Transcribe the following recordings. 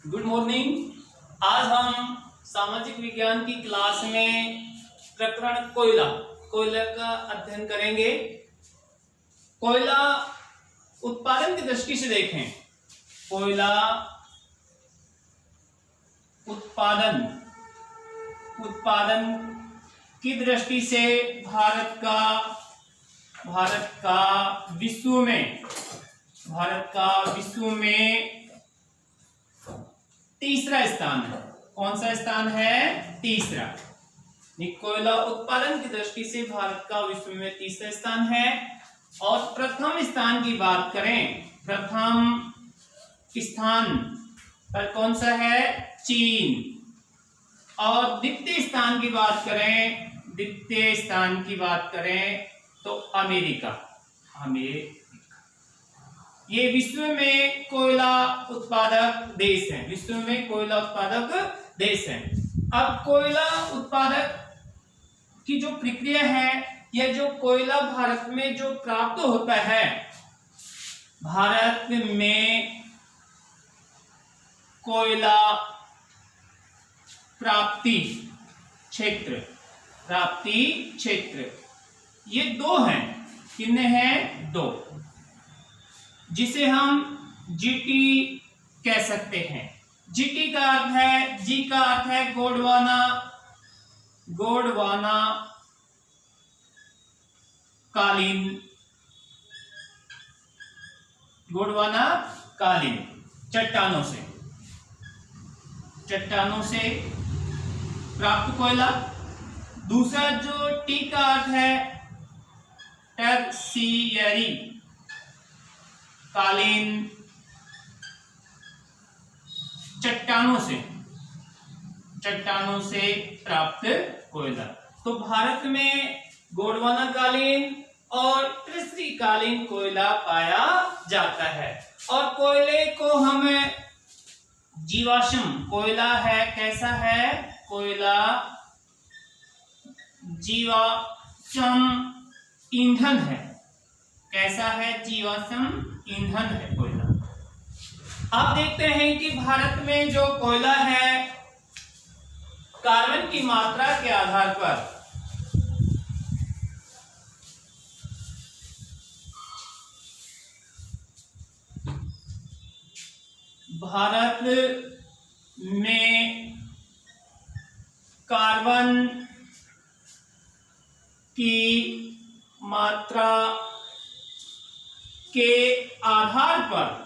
Good morning. आज हम सामाजिक विज्ञान की क्लास में प्रकरण कोयला का अध्ययन करेंगे। कोयला उत्पादन की दृष्टि से देखें, कोयला उत्पादन की दृष्टि से भारत का विश्व में तीसरा स्थान है। कौन सा स्थान है? तीसरा। कोयला उत्पादन की दृष्टि से भारत का विश्व में तीसरा स्थान है। और प्रथम स्थान की बात करें, प्रथम स्थान पर कौन सा है? चीन। और द्वितीय स्थान की बात करें तो अमेरिका। ये विश्व में कोयला उत्पादक देश है। अब कोयला उत्पादक की जो प्रक्रिया है, यह जो कोयला भारत में जो प्राप्त होता है, भारत में कोयला प्राप्ति क्षेत्र ये दो हैं। कितने हैं? दो, जिसे हम जीटी कह सकते हैं। जीटी का अर्थ है, जी का अर्थ है गोंडवाना कालीन चट्टानों से प्राप्त कोयला। दूसरा जो टी का अर्थ है टर्शियरी कालीन चट्टानों से प्राप्त कोयला। तो भारत में गोंडवाना कालीन और टर्शियरी कालीन कोयला पाया जाता है। और कोयले को हम जीवाश्म कोयला है। कैसा है? कोयला जीवाश्म ईंधन है। कैसा है? जीवाश्म ईंधन है कोयला। आप देखते हैं कि भारत में जो कोयला है, कार्बन की मात्रा के आधार पर भारत में कार्बन की मात्रा के आधार पर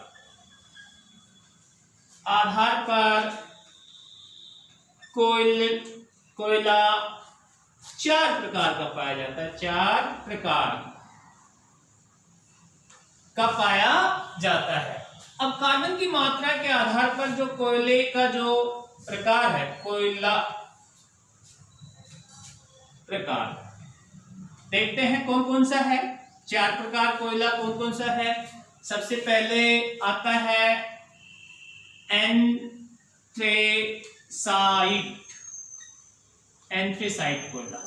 कोयला 4 प्रकार का पाया जाता है। 4 प्रकार का पाया जाता है। अब कार्बन की मात्रा के आधार पर जो कोयले का जो प्रकार है, कोयला प्रकार देखते हैं कौन कौन सा है। 4 प्रकार कोयला कौन कौन सा है? सबसे पहले आता है एंथ्रेसाइट कोयला।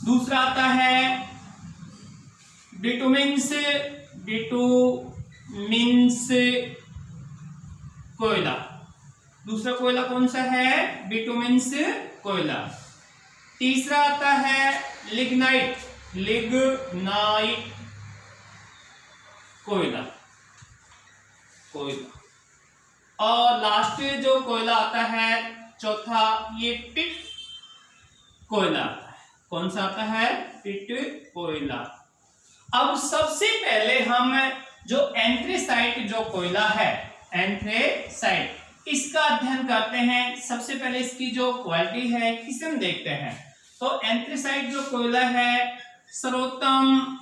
दूसरा आता है बिटुमिन्स कोयला। दूसरा कोयला कौन सा है? बिटुमिन्स कोयला। तीसरा आता है लिग्नाइट कोयला। और लास्ट जो कोयला आता है, चौथा, ये पिट कोयला आता है। कौन सा आता है? पिट कोयला। अब सबसे पहले हम जो एंथ्रेसाइट जो कोयला है, एंथ्रेसाइट, इसका अध्ययन करते हैं। सबसे पहले इसकी जो क्वालिटी है, इसे हम देखते हैं। तो एंथ्रेसाइट जो कोयला है, सर्वोत्तम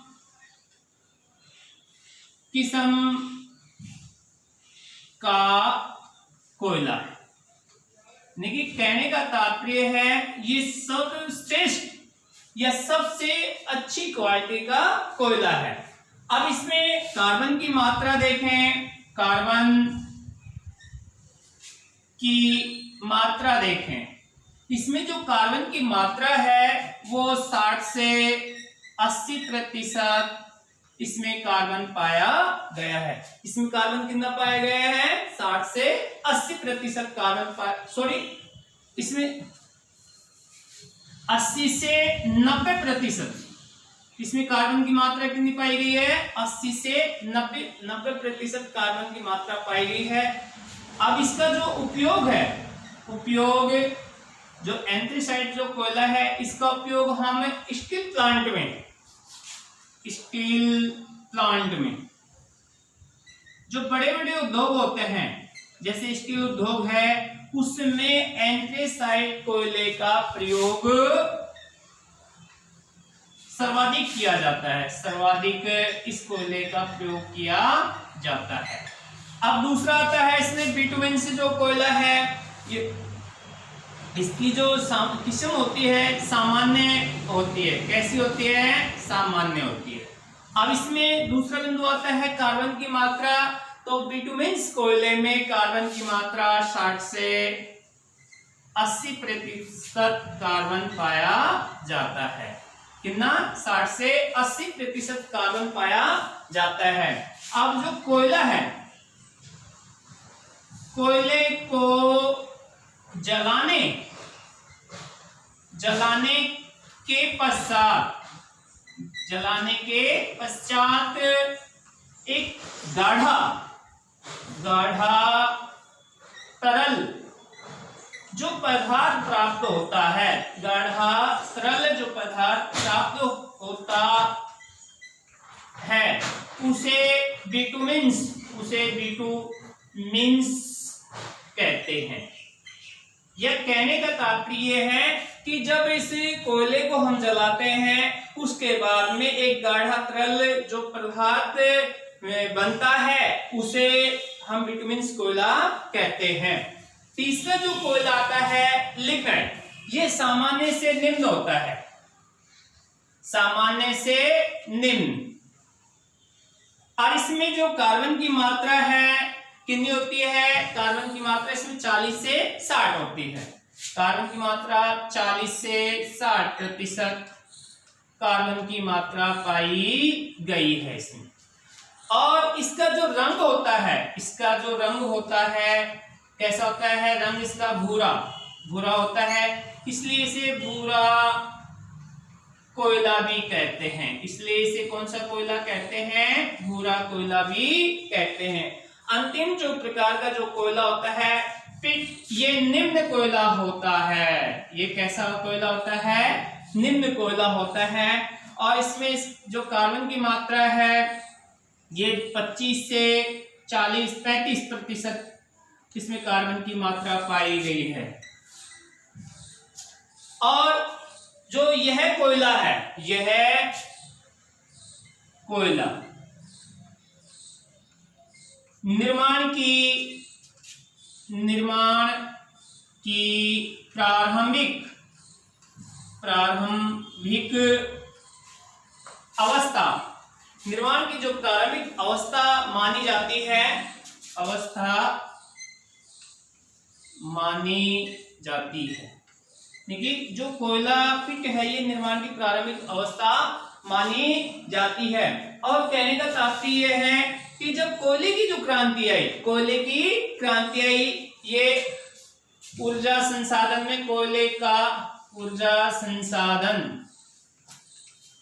किस्म का कोयला है। देखिए, कहने का तात्पर्य है, ये सर्वश्रेष्ठ या सबसे अच्छी क्वालिटी का कोयला है। अब इसमें कार्बन की मात्रा देखें, इसमें जो कार्बन की मात्रा है वो 60 से 80% इसमें कार्बन पाया गया है। इसमें कार्बन कितना पाया गया है? 60 से 80% कार्बन, सॉरी इसमें 80 से 90%, इसमें कार्बन की मात्रा कितनी पाई गई है? 80 से 90% कार्बन की मात्रा पाई गई है। अब इसका जो उपयोग है, उपयोग जो एंथ्रेसाइट जो कोयला है, इसका उपयोग हम स्टील प्लांट में जो बड़े बड़े उद्योग होते हैं, जैसे स्टील उद्योग है, उसमें एंथ्रेसाइट कोयले का प्रयोग सर्वाधिक किया जाता है, सर्वाधिक इस कोयले का प्रयोग किया जाता है। अब दूसरा आता है इसमें बिटुमेन से जो कोयला है, ये इसकी जो किस्म होती है सामान्य होती है। कैसी होती है? सामान्य होती है। अब इसमें दूसरा बिंदु आता है कार्बन की मात्रा। तो बिटुमेन्स कोयले में कार्बन की मात्रा 60 से 80% कार्बन पाया जाता है। कितना? 60 से 80% कार्बन पाया जाता है। अब जो कोयला है, कोयले को जलाने के पश्चात एक गाढ़ा तरल जो पदार्थ प्राप्त होता है, गाढ़ा तरल जो पदार्थ प्राप्त होता है, उसे बिटुमेन्स कहते हैं। यह कहने का तात्पर्य है कि जब इस कोयले को हम जलाते हैं, उसके बाद में एक गाढ़ा तरल जो पदार्थ बनता है, उसे हम बिटुमेन्स कोयला कहते हैं। तीसरा जो कोयला आता है लिग्नाइट, ये सामान्य से निम्न होता है, सामान्य से निम्न। और इसमें जो कार्बन की मात्रा है कितनी होती है? कार्बन की मात्रा इसमें 40 से 60 होती है। कार्बन की मात्रा 40 से 60% कार्बन की मात्रा पाई गई है इसमें। और इसका जो रंग होता है, कैसा होता है? रंग इसका भूरा होता है, इसलिए इसे भूरा कोयला भी कहते हैं। इसलिए इसे कौन सा कोयला कहते हैं? भूरा कोयला भी कहते हैं। अंतिम जो प्रकार का जो कोयला होता है पिट, ये निम्न कोयला होता है। ये कैसा कोयला होता है? निम्न कोयला होता है। और इसमें जो कार्बन की मात्रा है, ये 25 से 35% इसमें कार्बन की मात्रा पाई गई है। और जो यह कोयला है, यह कोयला निर्माण की प्रारंभिक अवस्था, निर्माण की जो प्रारंभिक अवस्था मानी जाती है। देखिए, जो कोयला पिट है, ये निर्माण की प्रारंभिक अवस्था मानी जाती है। और कहने का तात्पर्य यह है कि जब कोयले की जो क्रांति आई, ये ऊर्जा संसाधन में, कोयले का ऊर्जा संसाधन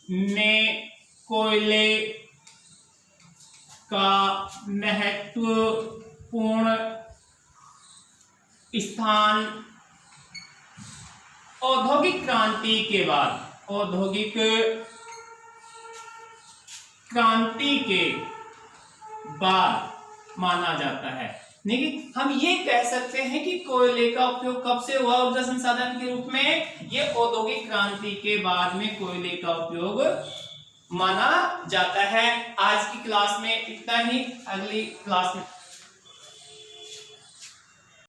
में कोयले का महत्वपूर्ण स्थान औद्योगिक क्रांति के बाद माना जाता है। लेकिन हम ये कह सकते हैं कि कोयले का उपयोग कब से हुआ ऊर्जा संसाधन के रूप में? ये औद्योगिक क्रांति के बाद में कोयले का उपयोग माना जाता है। आज की क्लास में इतना ही, अगली क्लास में